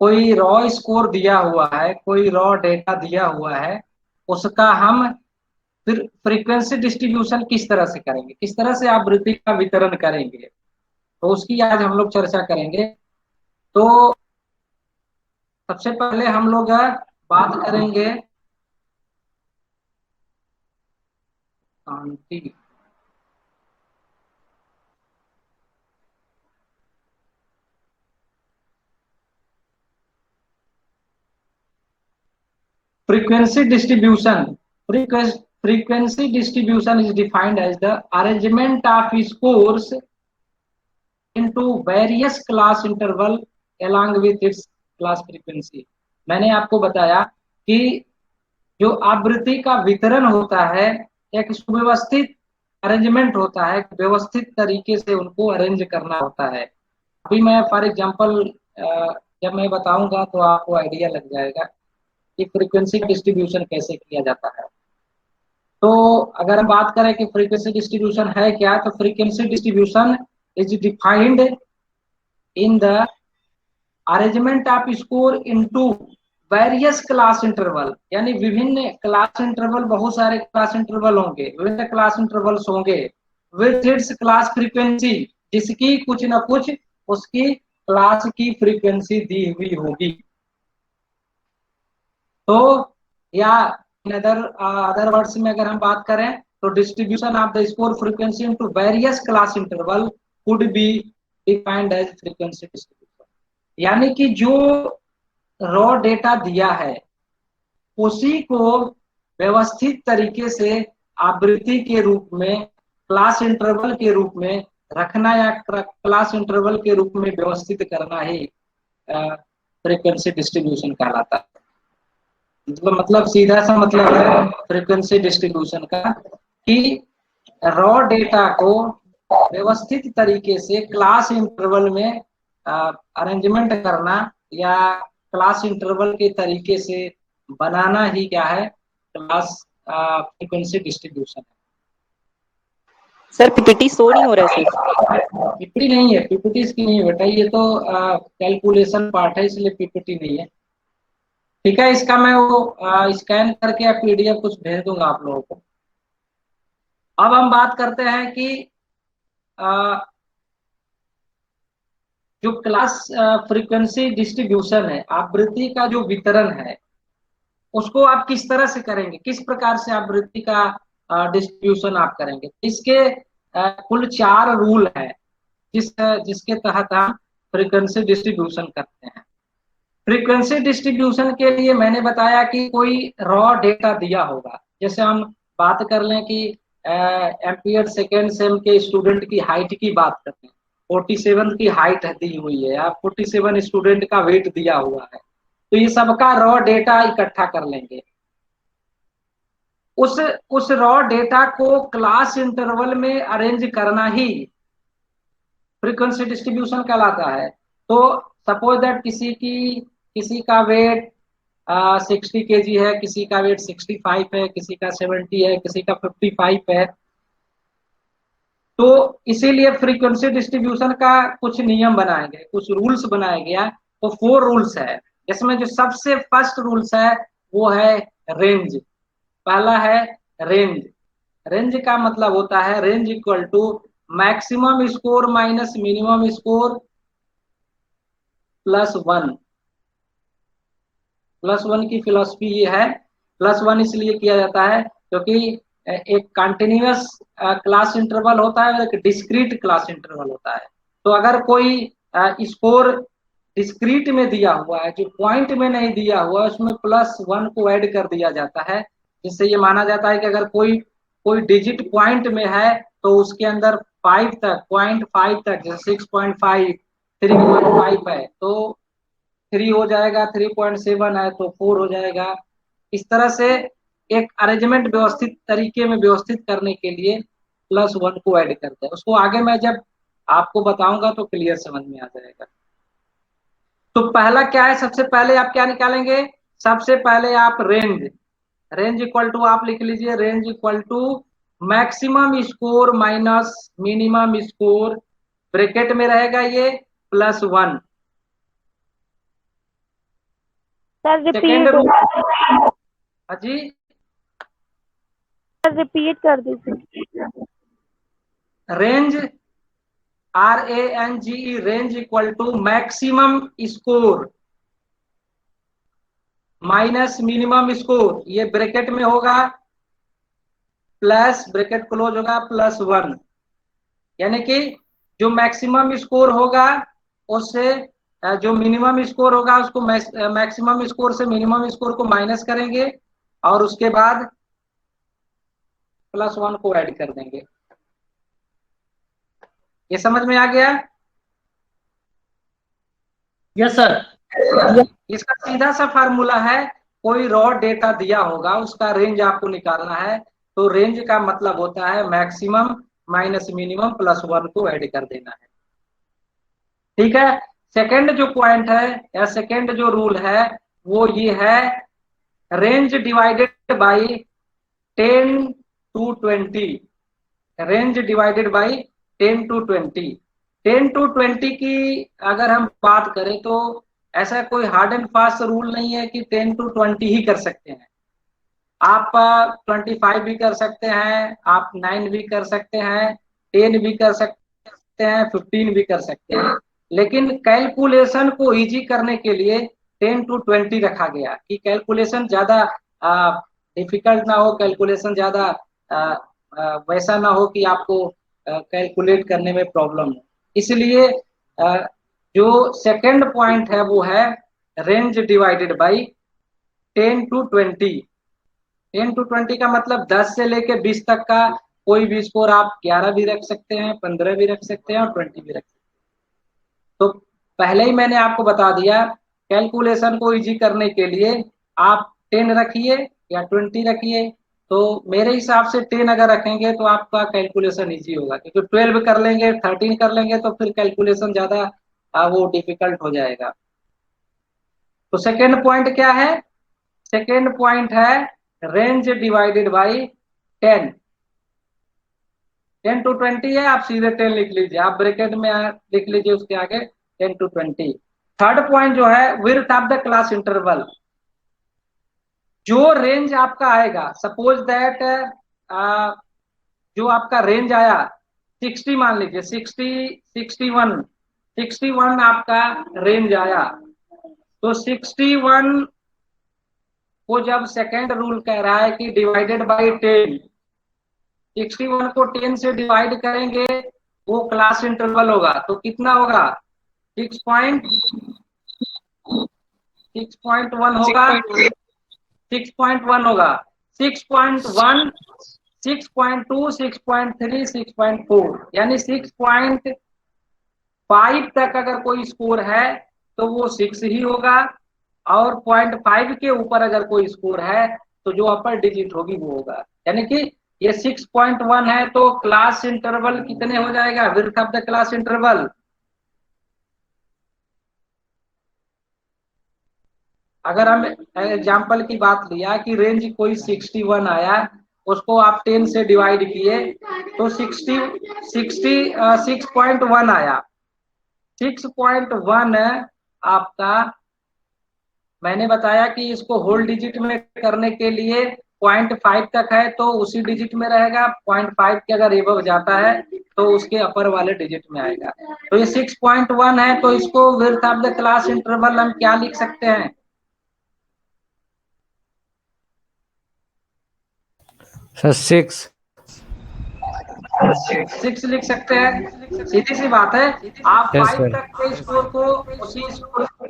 कोई raw score दिया हुआ है, कोई रॉ डेटा दिया हुआ है, उसका हम फिर फ्रीक्वेंसी डिस्ट्रीब्यूशन किस तरह से करेंगे, किस तरह से आवृत्ति का वितरण करेंगे, तो उसकी आज हम लोग चर्चा करेंगे। तो सबसे पहले हम लोग बात करेंगे शांति। Frequency distribution. Frequency distribution is defined as the arrangement of scores into various class interval along with its class frequency. मैंने आपको बताया कि जो आवृत्ति का वितरण होता है एक सुव्यवस्थित अरेंजमेंट होता है, व्यवस्थित तरीके से उनको अरेंज करना होता है। अभी मैं फॉर एग्जांपल जब मैं बताऊंगा तो आपको आइडिया लग जाएगा कि फ्रीक्वेंसी डिस्ट्रीब्यूशन कैसे किया जाता है। तो अगर हम बात करें कि फ्रीक्वेंसी डिस्ट्रीब्यूशन है क्या, तो frequency distribution is defined in the arrangement off score into various class interval, यानी विभिन्न क्लास इंटरवल, बहुत सारे क्लास इंटरवल होंगे, विभिन्न क्लास इंटरवल्स होंगे विद इट्स क्लास फ्रीक्वेंसी, जिसकी कुछ ना कुछ उसकी क्लास की फ्रीक्वेंसी दी हुई होगी। तो या इन अदर वर्ड्स में अगर हम बात करें तो distribution of the score frequency into various class interval could be defined as frequency distribution. यानी कि जो रॉ डेटा दिया है उसी को व्यवस्थित तरीके से आवृत्ति के रूप में, क्लास इंटरवल के रूप में रखना या क्लास इंटरवल के रूप में व्यवस्थित करना ही फ्रीक्वेंसी डिस्ट्रीब्यूशन कहलाता है। मतलब सीधा सा मतलब है फ्रीक्वेंसी डिस्ट्रीब्यूशन का कि रॉ डेटा को व्यवस्थित तरीके से क्लास इंटरवल में अरेंजमेंट करना या क्लास इंटरवल के तरीके से बनाना ही क्या है, क्लास फ्रीक्वेंसी डिस्ट्रीब्यूशन है। सर पीपीटी शो नहीं हो रहा है सर। पीपीटी नहीं है, पीपीटी इसकी नहीं है बेटा, ये तो कैलकुलेशन पार्ट है, इसलिए पीपीटी नहीं है। ठीक है, इसका मैं वो स्कैन करके या पीडीएफ कुछ भेज दूंगा आप लोगों को। अब हम बात करते हैं कि जो क्लास फ्रीक्वेंसी डिस्ट्रीब्यूशन है, आवृत्ति का जो वितरण है, उसको आप किस तरह से करेंगे, किस प्रकार से आवृत्ति का डिस्ट्रीब्यूशन आप करेंगे। इसके कुल 4 रूल है जिसके तहत हम फ्रीक्वेंसी डिस्ट्रीब्यूशन करते हैं। फ्रीक्वेंसी डिस्ट्रीब्यूशन के लिए मैंने बताया कि कोई रॉ डेटा दिया होगा, जैसे हम बात कर लें कि एम्पियर सेकेंड सेम के स्टूडेंट की हाइट की बात करते हैं, 47 की हाइट दी हुई है या 47 स्टूडेंट का वेट दिया हुआ है, तो ये सबका रॉ डेटा इकट्ठा कर लेंगे। उस रॉ डेटा को क्लास इंटरवल में अरेंज करना ही फ्रीक्वेंसी डिस्ट्रीब्यूशन कहलाता है। तो सपोज दैट किसी का वेट 60 केजी है, किसी का वेट 65 है, किसी का 70 है, किसी का 55 है। तो इसीलिए फ्रीक्वेंसी डिस्ट्रीब्यूशन का कुछ नियम बनाए गए, कुछ रूल्स बनाया गया। तो 4 रूल्स है, जिसमें जो सबसे फर्स्ट रूल्स है वो है रेंज। पहला है रेंज। रेंज का मतलब होता है range equal to maximum score minus minimum score +1। +1 की फिलॉसफी ये है, +1 इसलिए किया जाता है क्योंकि एक कंटिन्यूअस क्लास इंटरवल होता है, एक डिस्क्रीट क्लास इंटरवल होता है। तो अगर कोई स्कोर डिस्क्रीट में दिया हुआ है, जो पॉइंट में नहीं दिया हुआ है, उसमें +1 को ऐड कर दिया जाता है, जिससे ये माना जाता है कि अगर कोई डिजिट पॉइंट में है तो उसके अंदर 5 तक, 0.5 तक, जैसे 6.5, 3.5 है तो 3 हो जाएगा, 3.7 है तो 4 हो जाएगा। इस तरह से एक अरेंजमेंट व्यवस्थित तरीके में व्यवस्थित करने के लिए +1 को ऐड करते हैं। उसको आगे मैं जब आपको बताऊंगा तो क्लियर समझ में आ जाएगा। तो पहला क्या है, सबसे पहले आप क्या निकालेंगे, सबसे पहले आप रेंज इक्वल टू आप लिख लीजिए, range equal to maximum score minus minimum score, bracket में रहेगा ये +1। सर सेकेंड रिपीट रूल, जी रिपीट कर दीजिए। Range RANGE range equal to maximum score minus minimum score, ये ब्रैकेट में होगा, प्लस ब्रैकेट क्लोज होगा +1, यानी कि जो मैक्सिमम स्कोर होगा उससे जो मिनिमम स्कोर होगा उसको मैक्सिमम स्कोर से मिनिमम स्कोर को माइनस करेंगे और उसके बाद +1 को ऐड कर देंगे। ये समझ में आ गया? Yes sir. इसका सीधा सा फार्मूला है, कोई रॉ डेटा दिया होगा उसका रेंज आपको निकालना है, तो रेंज का मतलब होता है मैक्सिमम माइनस मिनिमम +1 को ऐड कर देना है। ठीक है। सेकंड जो पॉइंट है या सेकंड जो रूल है वो ये है, range divided by 10 to 20, range divided by 10 to 20। 10 to 20 की अगर हम बात करें तो ऐसा कोई हार्ड एंड फास्ट रूल नहीं है कि 10 to 20 ही कर सकते हैं। आप 25 भी कर सकते हैं, आप 9 भी कर सकते हैं, 10 भी कर सकते हैं, 15 भी कर सकते हैं, लेकिन कैलकुलेशन को इजी करने के लिए 10 to 20 रखा गया कि कैलकुलेशन ज्यादा डिफिकल्ट ना हो, कैलकुलेशन ज्यादा वैसा ना हो कि आपको कैलकुलेट करने में प्रॉब्लम हो। इसलिए जो सेकंड पॉइंट है वो है range divided by 10 to 20। 10 to 20 का मतलब 10 से लेके 20 तक का कोई भी स्कोर आप 11 भी रख सकते हैं, 15 भी रख सकते हैं और 20 भी रख सकते हैं। तो पहले ही मैंने आपको बता दिया, कैलकुलेशन को इजी करने के लिए आप 10 रखिए या 20 रखिए। तो मेरे हिसाब से 10 अगर रखेंगे तो आपका कैलकुलेशन इजी होगा, क्योंकि 12 कर लेंगे, 13 कर लेंगे तो फिर कैलकुलेशन ज्यादा वो डिफिकल्ट हो जाएगा। तो सेकेंड पॉइंट क्या है? सेकेंड पॉइंट है रेंज डिवाइडेड बाय 10। 10 to 20 है, आप सीधे 10 लिख लीजिए, आप ब्रैकेट में लिख लीजिए उसके आगे 10 to 20। थर्ड पॉइंट जो है width of the class interval, जो रेंज आपका आएगा, सपोज दैट जो आपका रेंज आया 60 मान लीजिए, 61 आपका रेंज आया, तो 61 को जब सेकेंड रूल कह रहा है कि डिवाइडेड बाय 10, 61 को 10 से डिवाइड करेंगे वो क्लास इंटरवल होगा, तो कितना होगा? 6.1 होगा, 6.1 होगा, 6.1, 6.2, 6.3, 6.4, यानी 6.5 तक अगर कोई स्कोर है तो वो 6 ही होगा, और 0.5 के ऊपर अगर कोई स्कोर है तो जो अपर डिजिट होगी वो होगा। यानी कि ये 6.1 है तो क्लास इंटरवल कितने हो जाएगा? Width of the class interval, अगर हम एग्जांपल की बात लिया कि रेंज कोई 61 आया, उसको आप 10 से डिवाइड किए तो 6.1 आया। 6.1 आपका, मैंने बताया कि इसको होल डिजिट में करने के लिए 0.5 तक है तो उसी डिजिट में रहेगा, 0.5 के अगर एबव जाता है तो उसके अपर वाले डिजिट में आएगा। तो ये 6.1 है, तो इसको width of the class interval हम क्या लिख सकते हैं? सर 6 लिख सकते हैं, सीधी सी बात है। आप 5 तक के स्कोर को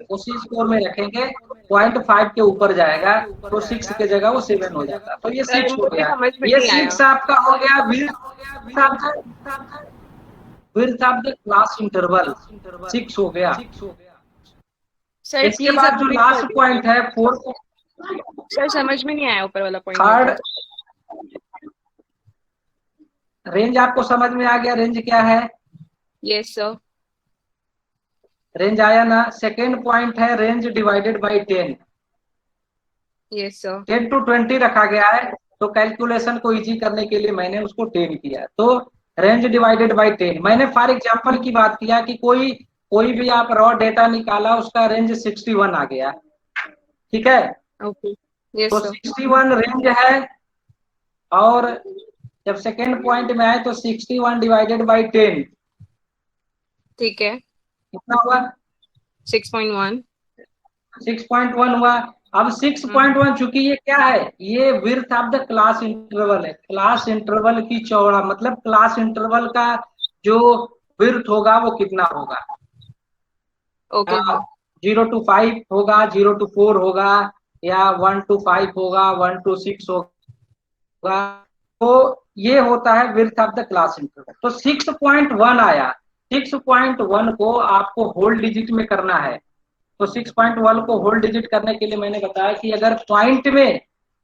उसी स्कोर में रखेंगे, 0.5 के ऊपर जाएगा तो 6 के जगह वो 7 हो जाता, तो ये 6 हो गया। ये 6 आपका हो गया width of the class interval, 6 हो गया। इसके बाद जो लास्ट पॉइंट है 4, सर समझ में नहीं आया ऊपर वाला पॉइंट। थर्ड, रेंज आपको समझ में आ गया? रेंज क्या है? Yes sir. रेंज आया ना? सेकेंड पॉइंट है range divided by 10। Yes sir. 10 to 20 रखा गया है, तो कैलकुलेशन को इजी करने के लिए मैंने उसको 10 किया, तो रेंज डिवाइडेड बाय 10। मैंने फॉर एग्जांपल की बात किया कि कोई भी आप रॉ डेटा निकाला, उसका रेंज 61 आ गया, ठीक है। ओके, यस तो सर। 61 रेंज है, और जब सेकेंड पॉइंट में आए तो 61 डिवाइडेड बाई 10 ठीक है, कितना हुआ? 6.1। 6.1 हुआ। अब 6.1 चूंकि ये क्या है, ये width of the class interval है। क्लास इंटरवल की चौड़ा मतलब क्लास इंटरवल का जो विड्थ होगा वो कितना होगा? Okay sir. 0 to 5 होगा, 0 to 4 होगा, या 1 to 5 होगा, 1 to 6 होगा। तो ये होता है width of the class interval. तो 6.1 आया। 6.1 को आपको होल डिजिट में करना है। तो 6.1 को होल डिजिट करने के लिए मैंने बताया कि अगर पॉइंट में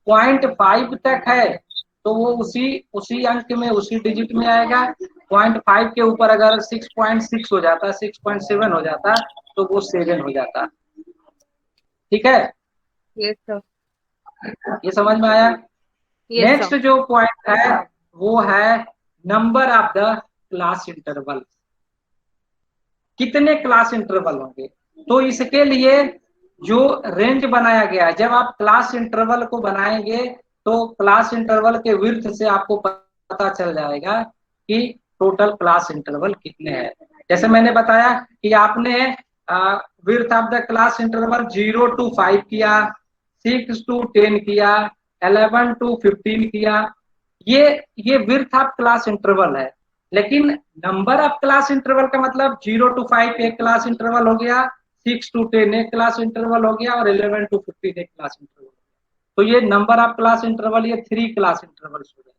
0.5 तक है तो वो उसी उसी अंक में, उसी डिजिट में आएगा। 0.5 के ऊपर अगर 6.6 हो जाता, 6.7 हो जाता, तो वो 7 हो जाता। ठीक है, यस सर। ये समझ में आया? Yes next sir. जो पॉइंट है वो है number of the class interval. कितने क्लास इंटरवल होंगे? तो इसके लिए जो रेंज बनाया गया है, जब आप क्लास इंटरवल को बनाएंगे तो क्लास इंटरवल के विड्थ से आपको पता चल जाएगा कि टोटल क्लास इंटरवल कितने हैं। जैसे मैंने बताया कि आपने width of the class interval 0 to 5 किया, 6 to 10 किया, 11 to 15 किया। ये विड्थ ऑफ क्लास इंटरवल है। लेकिन नंबर ऑफ क्लास इंटरवल का मतलब 0 to 5 एक क्लास इंटरवल हो गया, 6 to 10 एक क्लास इंटरवल हो गया, और 11 to 15 एक क्लास इंटरवल हो गया। तो ये नंबर ऑफ क्लास इंटरवल, ये 3 क्लास इंटरवल हो गए।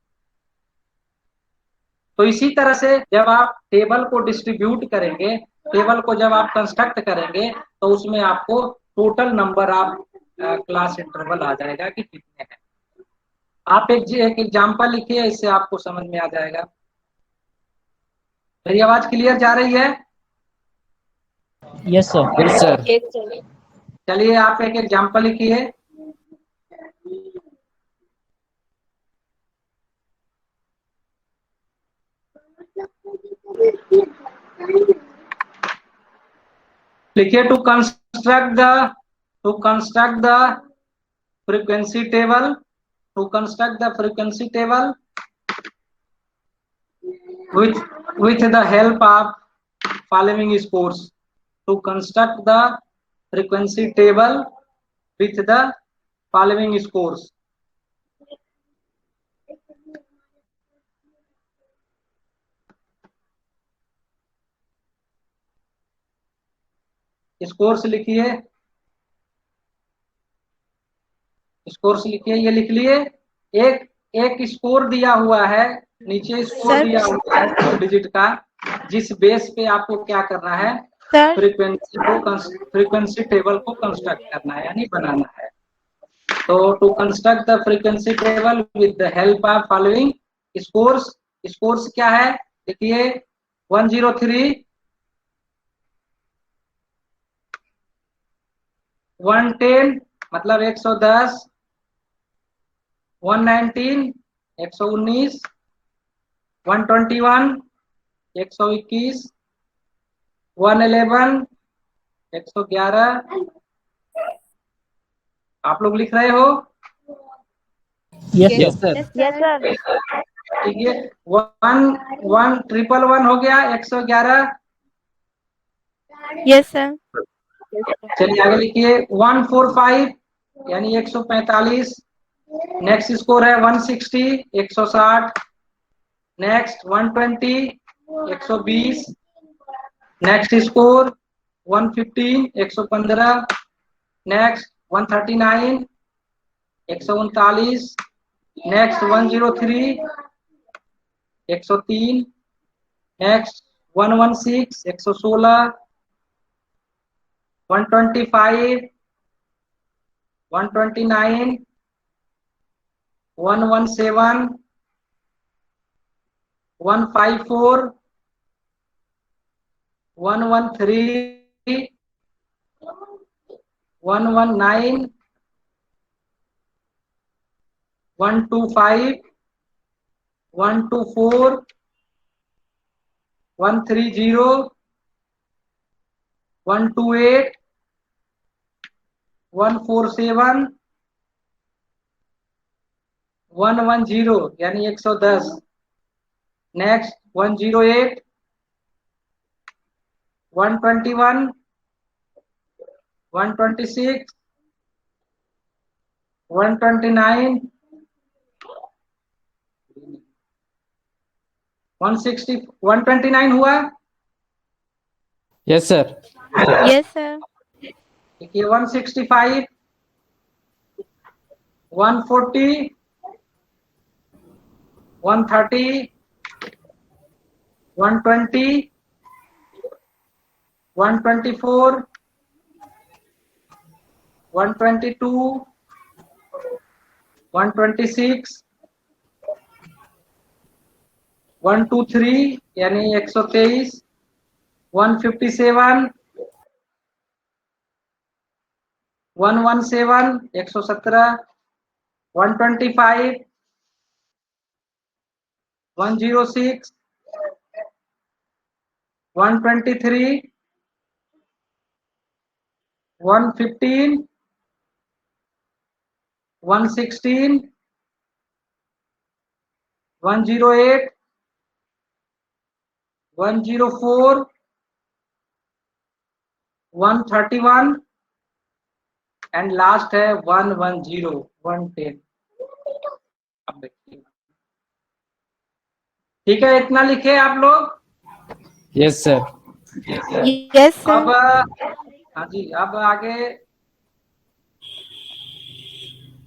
तो इसी तरह से जब आप टेबल को डिस्ट्रीब्यूट करेंगे, टेबल को जब आप कंस्ट्रक्ट करेंगे, तो उसमें आपको total number of class interval आ जाएगा कि कितने हैं। आप एक एग्जाम्पल लिखिए, इससे आपको समझ में आ जाएगा। मेरी आवाज क्लियर जा रही है? Yes, sir. Yes, sir. चलिए आप एक एग्जाम्पल लिखिए। लिखिए to construct the frequency table, to construct the frequency table with the help of following scores. To construct the frequency table with the following scores. Scores लिखिए, scores लिखिए, ये लिख लिए। एक स्कोर दिया हुआ है, नीचे स्कोर दिया हुआ है 2 डिजिट का, जिस बेस पे आपको क्या करना है, फ्रीक्वेंसी टेबल को कंस्ट्रक्ट करना है, यानी बनाना है। तो to construct the frequency table with the help of following scores. Scores क्या है देखिए, 103, 110 मतलब 110, 119 119, 121 121, 111 111। आप लोग लिख रहे हो? Yes, sir. Yes sir. ठीक है, 111 हो गया, 111। Yes sir. चलिए आगे लिखिए 145 यानी 145। नेक्स्ट स्कोर है 160 160। Next 120 120। Next score 115 115। Next 139 139। Next 103 103। Next 116 116। 125 129 117 154 113 119 125 124 130 128 147 110 यानी 110। नेक्स्ट 108 121 126 129 160 129 हुआ। Yes, sir. Yes, sir. देखिए 165 140 130 120 124 122 126 123 यानी 123 157 117 117 125 106 123 115 116 108 104 131 एंड लास्ट है 110 110। अब देखिए, ठीक है, इतना लिखे आप लोग। Yes, sir. Yes, sir. अब हाँ जी, अब आगे,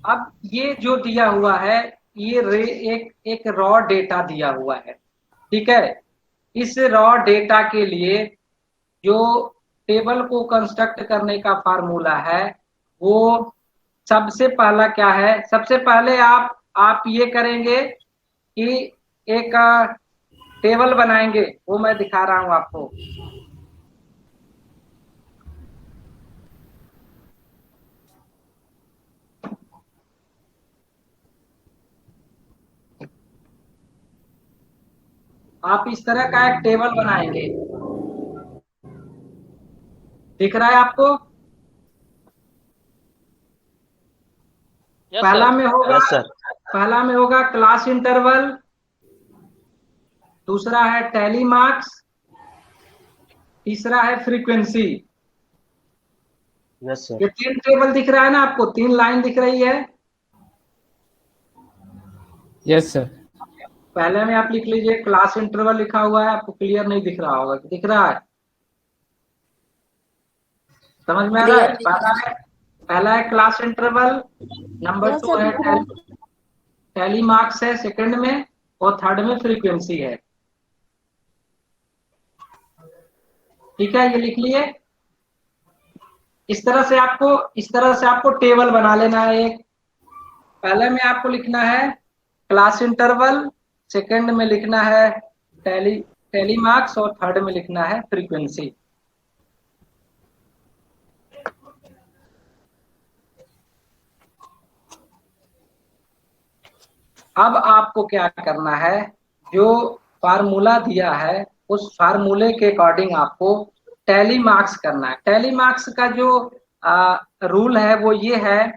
अब ये जो दिया हुआ है ये एक रॉ डेटा दिया हुआ है, ठीक है। इस रॉ डेटा के लिए जो टेबल को कंस्ट्रक्ट करने का फार्मूला है वो सबसे पहला क्या है, सबसे पहले आप ये करेंगे कि एक टेबल बनाएंगे, वो मैं दिखा रहा हूं आपको। आप इस तरह का एक टेबल बनाएंगे, दिख रहा है आपको। पहला में होगा पहला में होगा क्लास इंटरवल, दूसरा है टैली मार्क्स, तीसरा है फ्रीक्वेंसी। Yes sir. ये तीन टेबल दिख रहा है ना आपको, तीन लाइन दिख रही है। Yes, sir. पहले में आप लिख लीजिए क्लास इंटरवल लिखा हुआ है, आपको क्लियर नहीं दिख रहा होगा, दिख रहा है, समझ में आ रहा है। पहला है क्लास इंटरवल, नंबर 2 है टैली मार्क्स है सेकंड में, और थर्ड में फ्रीक्वेंसी है। ठीक है, ये लिख लिए। इस तरह से आपको टेबल बना लेना है। एक पहले में आपको लिखना है क्लास इंटरवल, सेकंड में लिखना है टैली मार्क्स, और थर्ड में लिखना है फ्रीक्वेंसी। अब आपको क्या करना है, जो फार्मूला दिया है उस फार्मूले के अकॉर्डिंग आपको टैली मार्क्स करना है। टैली मार्क्स का जो रूल है वो ये है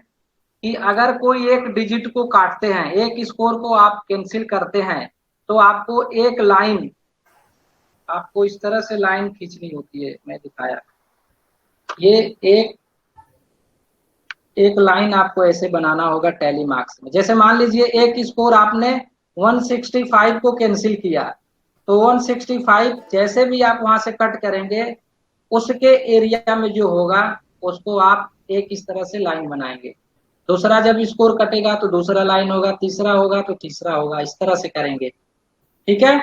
कि अगर कोई एक डिजिट को काटते हैं, एक स्कोर को आप कैंसिल करते हैं, तो आपको एक लाइन, आपको इस तरह से लाइन खींचनी होती है, मैं दिखाया, ये एक लाइन आपको ऐसे बनाना होगा टैली मार्क्स में। जैसे मान लीजिए एक स्कोर आपने 165 को कैंसिल किया, तो 165 जैसे भी आप वहां से कट करेंगे, उसके एरिया में जो होगा उसको आप एक इस तरह से लाइन बनाएंगे। दूसरा जब स्कोर कटेगा तो दूसरा लाइन होगा, तीसरा होगा तो तीसरा होगा, इस तरह से करेंगे। ठीक है।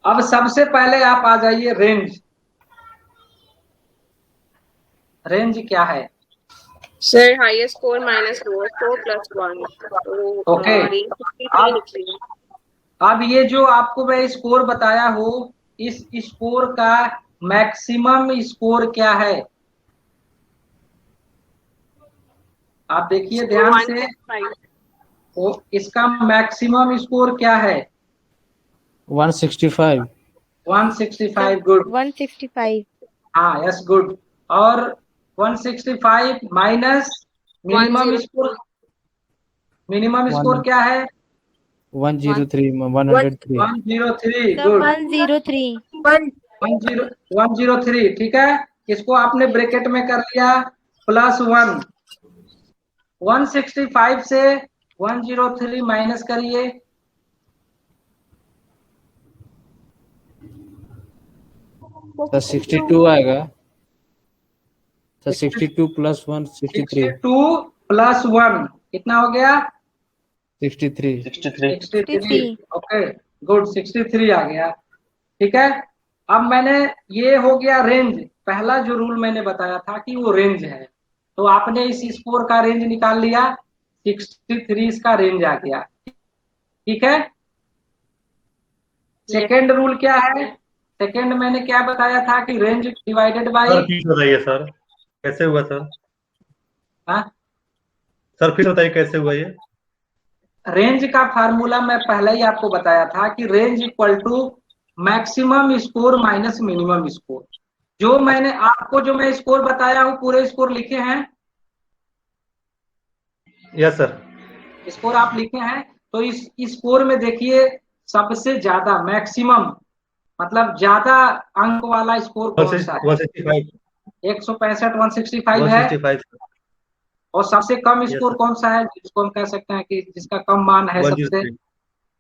अब सबसे पहले आप आ जाइए रेंज। रेंज क्या है sir? Highest score minus lowest score plus 1। तो ओके। रेंज 53 लिख लीजिए। अब ये जो आपको मैं स्कोर बताया हूं, इस स्कोर का मैक्सिमम स्कोर क्या है, आप देखिए ध्यान से। तो इसका मैक्सिमम स्कोर क्या है? 165. 165। गुड। 165. हाँ, यस, गुड। और 165 minus minimum score, minimum score क्या है? 103, 103. 103, सर गुड। 103. 103, ठीक है। इसको आपने ब्रैकेट में कर लिया +1। 165 से 103 माइनस करिए, सर 62 आएगा सर। 62 + 1 63. 62 + 1 कितना हो गया? 63. 63, ओके गुड, 63 आ गया, ठीक है। अब मैंने, ये हो गया रेंज, पहला जो रूल मैंने बताया था कि वो रेंज है, तो आपने इस स्कोर का रेंज निकाल लिया, 63 इसका रेंज आ गया, ठीक है। सेकेंड रूल क्या है? सेकेंड मैंने क्या बताया था कि रेंज डिवाइडेड बाय, सर फिर बताइए सर, कैसे हुआ सर? हाँ, सर फिर बताइए कैसे हुआ ये? रेंज का फार्मूला मैं पहले ही आपको बताया था कि range equal to maximum score minus minimum score. जो मैंने आपको, जो मैं स्कोर बताया हूँ, पूरे स्कोर लिखे हैं? Yes sir. स्कोर आप लिखे हैं, तो इस स्कोर में देखिए सबसे ज्यादा मैक्सिमम, मतलब ज्यादा अंक वाला स्कोर कौन सा है? 165 165, 165 है। 165 और सबसे कम Yes, स्कोर sir. कौन सा है, जिसको हम कह सकते हैं कि जिसका कम मान है सबसे? 103.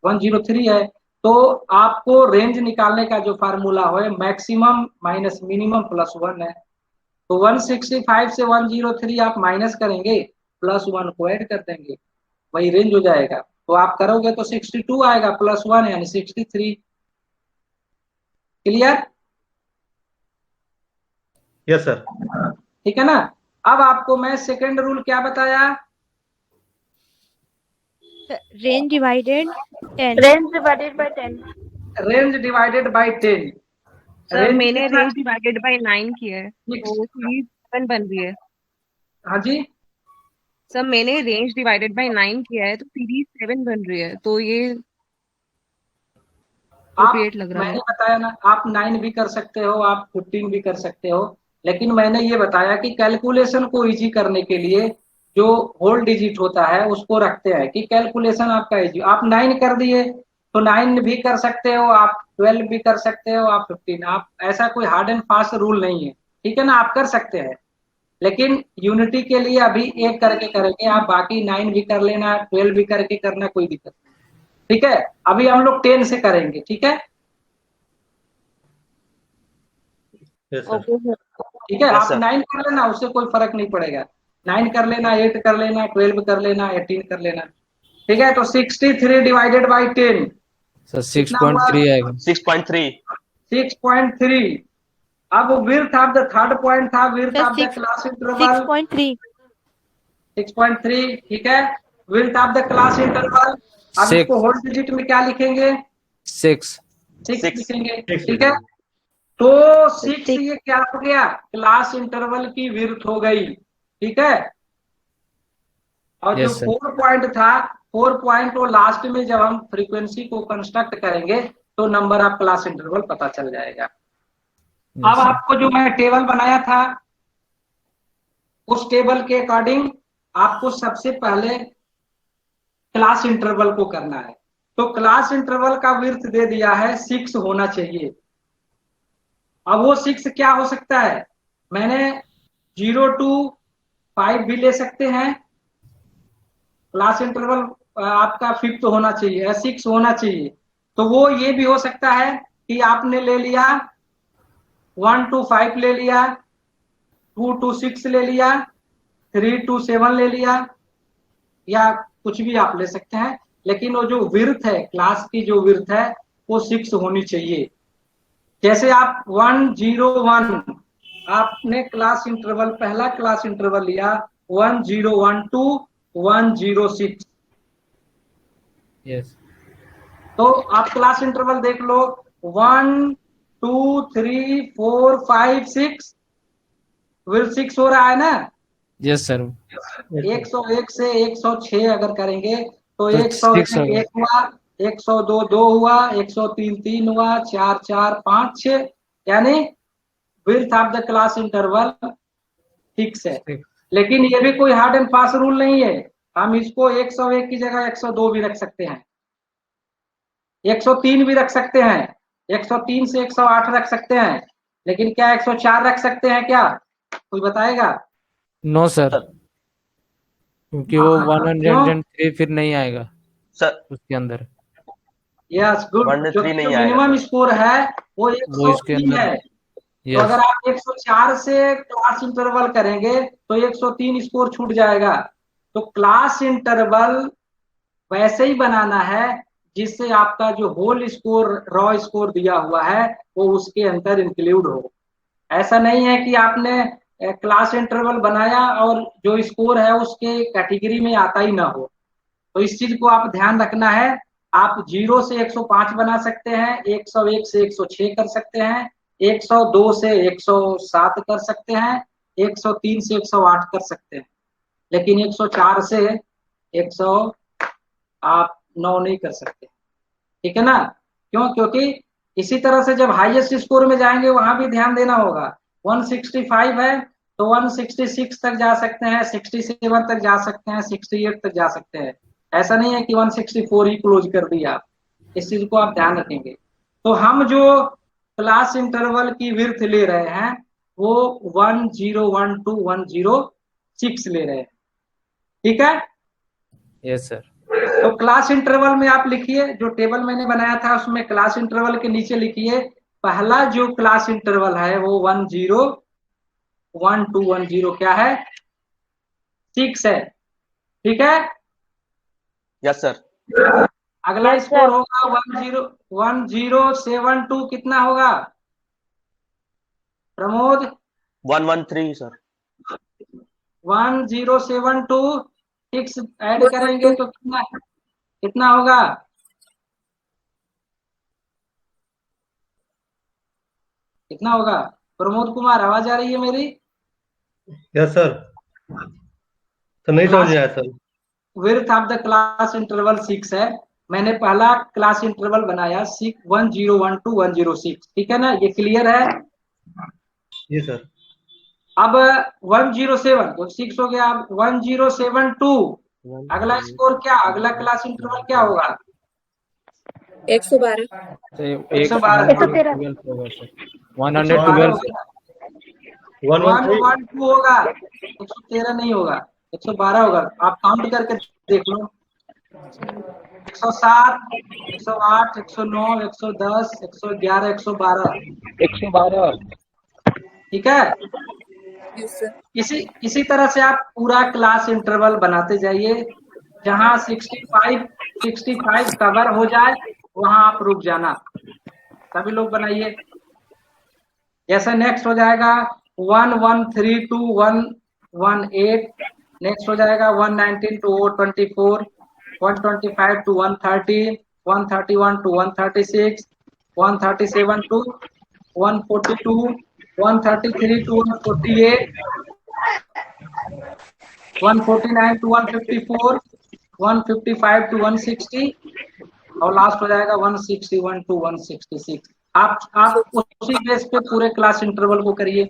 103 है। तो आपको रेंज निकालने का जो फार्मूला है, मैक्सिमम माइनस मिनिमम +1 है। तो 165 से 103 आप माइनस करेंगे, +1 को ऐड कर देंगे, वही रेंज हो जाएगा। तो आप करोगे तो 62 आएगा, +1 यानी 63। क्लियर? Yes sir. ठीक है ना। अब आपको मैं सेकेंड रूल क्या बताया? Range divided 10. Range divided by 10। Sir मैंने रेंज डिवाइडेड बाय 9 किया है, तो सीरीज 7 बन रही है। हाँ जी, सर मैंने रेंज डिवाइडेड बाय 9 किया है, तो सीरीज 7 बन रही है, तो ये आप, appropriate लग रहा है। मैंने बताया ना, आप 9 भी कर सकते हो, आप 15 भी कर सकते हो, लेकिन मैंने ये बताया कि कैलकुलेशन को इजी करने के लिए जो होल डिजिट होता है उसको रखते हैं कि कैलकुलेशन आपका इजी। आप 9 कर दिए तो 9 भी कर सकते हो, आप 12 भी कर सकते हो, आप 15, आप, ऐसा कोई हार्ड एंड फास्ट रूल नहीं है, ठीक है ना, आप कर सकते हैं। लेकिन यूनिटी के लिए अभी एक करके करेंगे, आप बाकी 9 भी कर लेना, 12 भी करके करना, कोई दिक्कत नहीं, ठीक है। अभी हम लोग 10 से करेंगे, ठीक है। Yes sir. Okay sir. ठीक है, आप 9 कर लेना, उससे कोई फर्क नहीं पड़ेगा। 9 कर लेना, 8 कर लेना, 12 कर लेना, 18 कर लेना, ठीक है। तो 63 डिवाइडेड बाई 10 सर 6.3 आएगा। 6.3. 6.3। अब width of the third point था, width Sir, of the class interval 6.3. 6.3, ठीक है। Width of the class interval, अब 6. इसको होल डिजिट में क्या लिखेंगे? 6. 6 Six. लिखेंगे, Six ठीक है। तो 6 Six. ये क्या हो गया? क्लास इंटरवल की विड्थ हो गई, ठीक है। और Yes, जो sir. 4 पॉइंट था, 4 पॉइंट वो लास्ट में जब हम फ्रीक्वेंसी को कंस्ट्रक्ट करेंगे तो नंबर ऑफ क्लास इंटरवल पता चल जाएगा। Yes, अब sir. आपको जो मैं टेबल बनाया था, उस टेबल के अकॉर्डिंग आपको सबसे पहले क्लास इंटरवल को करना है। तो क्लास इंटरवल का विड्थ दे दिया है 6 होना चाहिए। अब वो 6 क्या हो सकता है? मैंने 0 to 5 भी ले सकते हैं, क्लास इंटरवल आपका 5 होना चाहिए, 6 होना चाहिए। तो वो ये भी हो सकता है कि आपने ले लिया 1 to 5 ले लिया, 2 to 6 ले लिया, 3 to 7 ले लिया, या कुछ भी आप ले सकते हैं। लेकिन वो जो विड्थ है, क्लास की जो विड्थ है, वो 6 होनी चाहिए। जैसे आप 101, आपने क्लास इंटरवल, पहला क्लास इंटरवल लिया 101 to 106, Yes. तो आप क्लास इंटरवल देख लो, 1 2 3 4 5 6, विल 6 हो रहा है ना। Yes, sir. 101 से 106 अगर करेंगे तो तो 101 6 होगा। 1 हुआ, 102 2 हुआ, 103 3 हुआ, 4 4 5 6, यानी width of the class interval 6 है। 6 लेकिन ये भी कोई हार्ड एंड फास्ट रूल नहीं है, हम इसको 101 की जगह 102 भी रख सकते हैं, 103 भी रख सकते हैं, 103 से 108 रख सकते हैं, लेकिन क्या 104 रख सकते हैं क्या? कोई बताएगा? नो सर, क्योंकि वो क्यों? 103 फिर नहीं आएगा सर उसके अंदर, यस गुड, जो 103 नहीं आएगा मिनिमम सर। स्कोर है वो वो इसके 103 अंदर है। तो यस अगर आप 104 से क्लास इंटरवल करेंगे तो 103 स्कोर छूट जाएगा। तो क्लास इंटरवल वैसे ही बनाना है जिससे आपका जो होल स्कोर रॉ स्कोर दिया हुआ है वो उसके अंदर इंक्लूड हो। ऐसा नहीं है कि आपने क्लास इंटरवल बनाया और जो स्कोर है उसके कैटेगरी में आता ही ना हो। तो इस चीज को आप ध्यान रखना है। आप 0 से 105 बना सकते हैं, 101 से 106 कर सकते हैं, 102 से 107 कर सकते हैं, 103 से 108 कर सकते हैं, लेकिन 104 से 100 आप 9 नहीं कर सकते। ठीक है ना? क्यों? क्योंकि इसी तरह से जब हाईएस्ट स्कोर में जाएंगे वहां भी ध्यान देना होगा। 165 है तो 166 तक जा सकते हैं, 67 तक जा सकते हैं, 68 तक जा सकते हैं। ऐसा नहीं है कि 164 ही क्लोज कर दिया आप, इस चीज को आप ध्यान रखेंगे। तो हम जो क्लास इंटरवल की विड्थ ले रहे हैं वो 10121006 ले रहे हैं। ठीक है? Yes sir. तो क्लास इंटरवल में आप लिखिए, जो टेबल मैंने बनाया था उसमें क्लास इंटरवल के नीचे लिखिए, पहला जो क्लास इंटरवल है वो 101210 क्या है? 6 है। ठीक है? Yes sir. अगला स्कोर होगा 1072 कितना होगा प्रमोद? 113 सर। 1072 6 ऐड करेंगे तो कितना कितना होगा? कितना होगा प्रमोद कुमार? आवाज आ रही है मेरी? Yes sir. तो नहीं समझ में आया sir. Width of the class interval 6 है। मैंने पहला क्लास इंटरवल बनाया 10121006। ठीक है ना? ये क्लियर है? जी सर। अब 107 तो 6 हो गया। अब 1072 अगला स्कोर क्या? अगला क्लास इंटरवल क्या होगा? 112 112 112 होगा सर, 112 112 होगा, 113 नहीं होगा, 112 होगा। आप काउंट करके देख लो। 107 108 109 110 111 112। ठीक है? इसी तरह से आप पूरा क्लास इंटरवल बनाते जाइए। जहां 65 कवर हो जाए वहां आप रुक जाना। सभी लोग बनाइए। जैसे नेक्स्ट हो जाएगा 113 to 118, नेक्स्ट हो जाएगा 119 to 124, 125 to 130, 131 to 136, 137 to 142, 133 to 148, 149 to 154, 155 to 160 और लास्ट हो जाएगा 161 to 166। आप उसी बेस पे पूरे क्लास इंटरवल को करिए।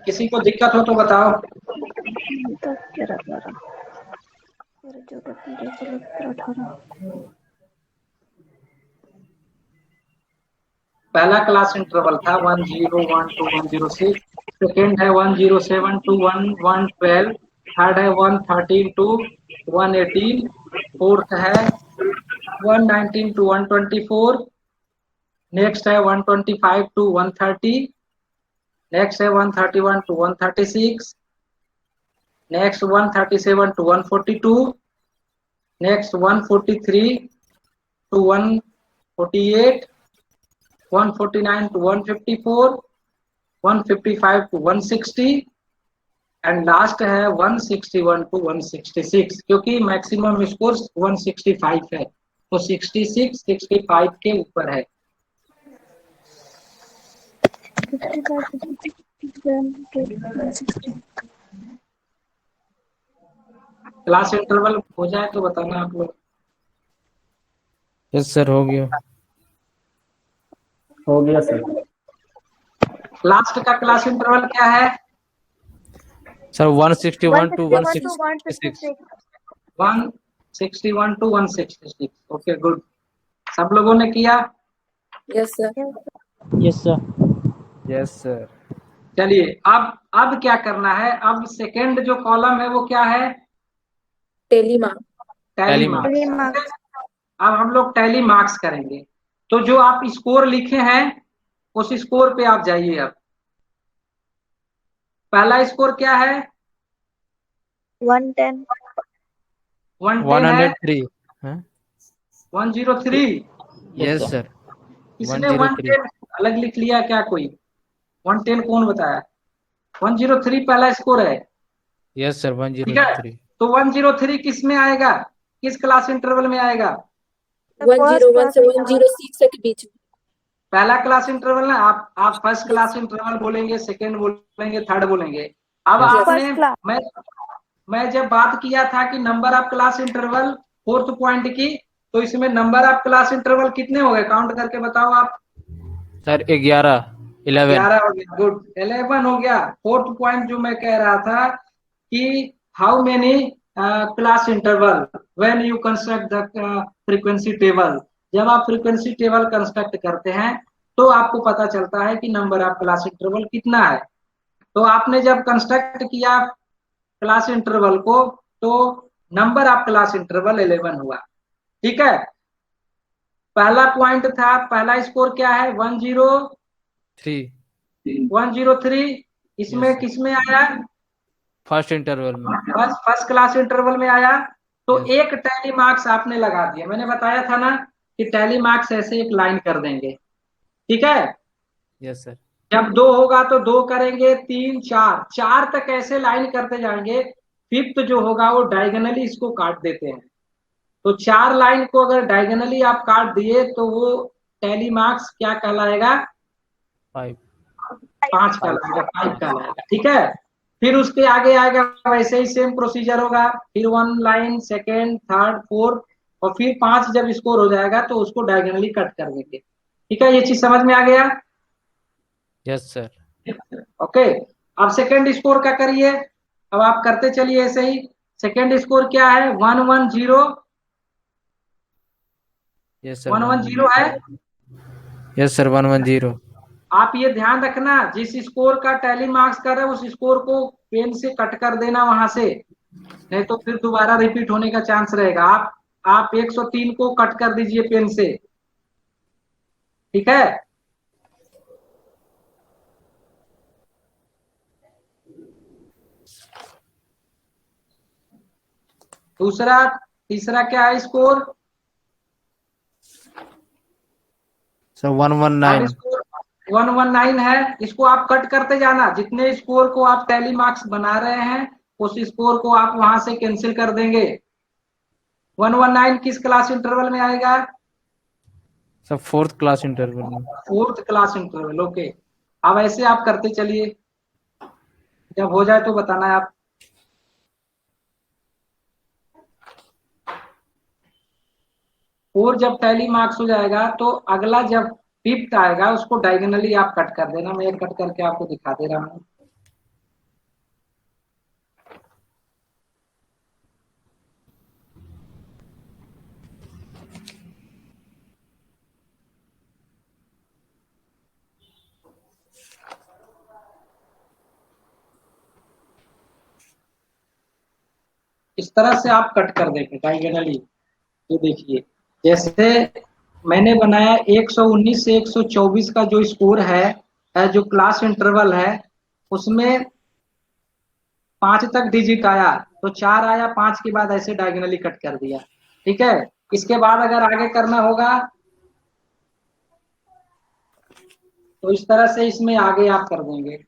किसी को दिक्कत हो तो बताओ। पहला क्लास इंटरवल था 101 to 106, सेकेंड है 107 to 112, थर्ड है 113 to 118, फोर्थ है 119 to 124, नेक्स्ट है 125 to 130, नेक्स्ट है 131 to 136, next 137 to 142, next 143 to 148, 149 to 154, 155 to 160 and last है 161 to 166, क्योंकि मैक्सिमम स्कोर 165 है तो 66 65 के ऊपर है। क्लास इंटरवल हो जाए तो बताना आप लोग। यस सर, हो गया। हो गया सर। लास्ट का क्लास इंटरवल क्या है? Sir 161 to 161 to 166। 161 to 166। Okay good. सब लोगों ने किया? Yes sir. Yes sir. Yes sir. चलिए अब क्या करना है? अब सेकंड जो कॉलम है वो क्या है? Tally mark. Tally Tally Tally marks. marks. अब हम लोग टैली मार्क्स करेंगे। तो जो आप स्कोर लिखे हैं उस स्कोर पे आप जाइए। अब पहला स्कोर क्या है? 110. 110 है। 103। हाँ 103। यस सर, इसने 103। 110 अलग लिख लिया क्या कोई? 110 कौन बताया? 103 पहला स्कोर है। यस सर, ठीक है, 103। तो 103 किस में आएगा? किस क्लास इंटरवल में आएगा? The one first zero one class से interval. 106 के बीच में। पहला क्लास इंटरवल ना। आप फर्स्ट क्लास इंटरवल बोलेंगे, सेकंड बोलेंगे, थर्ड बोलेंगे। अब Yes. आपने First class. मैं जब बात किया था कि number of class interval fourth point की, तो इसमें नंबर ऑफ क्लास इंटरवल कितने हो गए? काउंट करके बताओ आप। सर 11, 11। 11 हो गया। गुड, 11 हो गया। फोर्थ पॉइंट जो मैं कह रहा था कि how many class interval when you construct the frequency table. जब आप फ्रीक्वेंसी टेबल कंस्ट्रक्ट करते हैं तो आपको पता चलता है कि नंबर ऑफ क्लास इंटरवल कितना है। तो आपने जब कंस्ट्रक्ट किया क्लास इंटरवल को तो नंबर ऑफ क्लास इंटरवल 11 हुआ। ठीक है, पहला पॉइंट था, पहला स्कोर क्या है? 3। 103। इसमें Yes, sir. किसमें आया? फर्स्ट इंटरवल में। बस फर्स्ट क्लास इंटरवल में आया। तो Yes. एक टैली मार्क्स आपने लगा दिया। मैंने बताया था ना कि टैली मार्क्स ऐसे एक लाइन कर देंगे। ठीक है, यस सर। जब 2 होगा तो 2 करेंगे, 3 4 4 तक ऐसे लाइन करते जाएंगे। फिफ्थ जो होगा वो डायगोनली इसको काट देते हैं। तो 4 लाइन को अगर डायगोनली आप काट दिए तो वो टैली मार्क्स क्या कहलाएगा? 5। 5 कहलाएगा, 5 कहलाएगा। ठीक है, फिर उसके आगे आएगा वैसे ही सेम प्रोसीजर होगा। फिर 1 लाइन, सेकेंड, थर्ड, फोर्थ, और फिर 5 जब स्कोर हो जाएगा तो उसको डायगोनली कट कर देंगे। ठीक है, ये चीज समझ में आ गया? Yes sir. ओके, अब सेकेंड स्कोर का करिए। अब आप करते चलिए ऐसे ही। सेकेंड स्कोर क्या है? 110। यस सर, 110 है। Yes sir, 110। आप ये ध्यान रखना, जिस स्कोर का टैली मार्क्स कर रहे हैं उस स्कोर को पेन से कट कर देना वहां से, नहीं तो फिर दोबारा रिपीट होने का चांस रहेगा। आप 103 को कट कर दीजिए पेन से। ठीक है, दूसरा, तीसरा क्या है स्कोर? सर 119। स्कोर 119 है। इसको आप कट करते जाना। जितने स्कोर को आप टैली मार्क्स बना रहे हैं उस स्कोर को आप वहां से कैंसिल कर देंगे। 119 किस क्लास इंटरवल में आएगा? सर फोर्थ क्लास इंटरवल में। Fourth class interval. ओके, अब ऐसे आप करते चलिए, जब हो जाए तो बताना आप। और जब टैली मार्क्स हो जाएगा तो अगला जब फिफ्थ आएगा उसको डायगोनली आप कट कर देना। मैं कट करके आपको दिखा दे रहा हूँ। इस तरह से आप कट कर देंगे डायगोनली। ये देखिए, जैसे मैंने बनाया 119 से 124 का जो स्कोर है जो क्लास इंटरवल है, उसमें 5 तक डिजिट आया तो 4 आया, 5 के बाद ऐसे डायगोनली कट कर दिया। ठीक है, इसके बाद अगर आगे करना होगा तो इस तरह से इसमें आगे आप कर देंगे।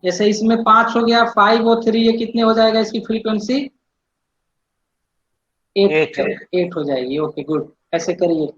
जैसे इसमें 5 हो गया, 5 और 3, ये कितने हो जाएगा? इसकी फ्रीक्वेंसी 8 हो जाएगी। ओके गुड, ऐसे करिए।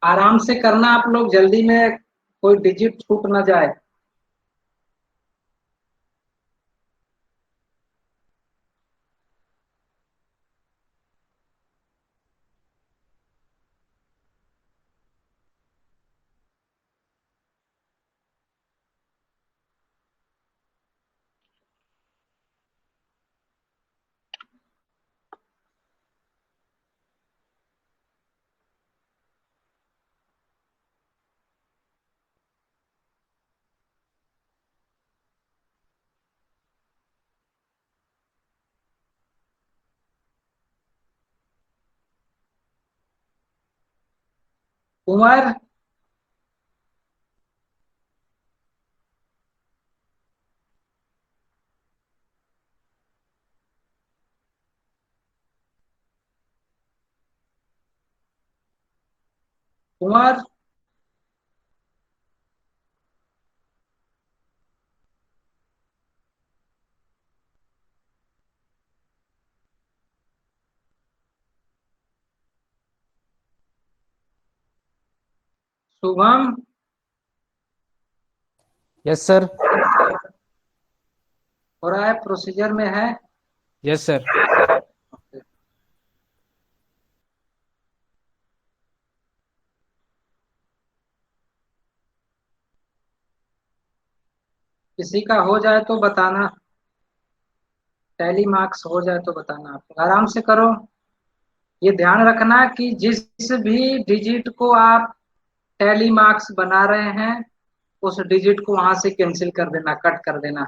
आराम से करना आप लोग, जल्दी में कोई डिजिट छूट ना जाए। Umar, Umar, Shubham, yes sir. हो रहा है, प्रोसीजर में है। Yes sir. किसी का हो जाए तो बताना, टैली मार्क्स हो जाए तो बताना। आप आराम से करो। ये ध्यान रखना कि जिस भी डिजिट को आप टैली मार्क्स बना रहे हैं, उस डिजिट को वहां से कैंसिल कर देना, कट कर देना।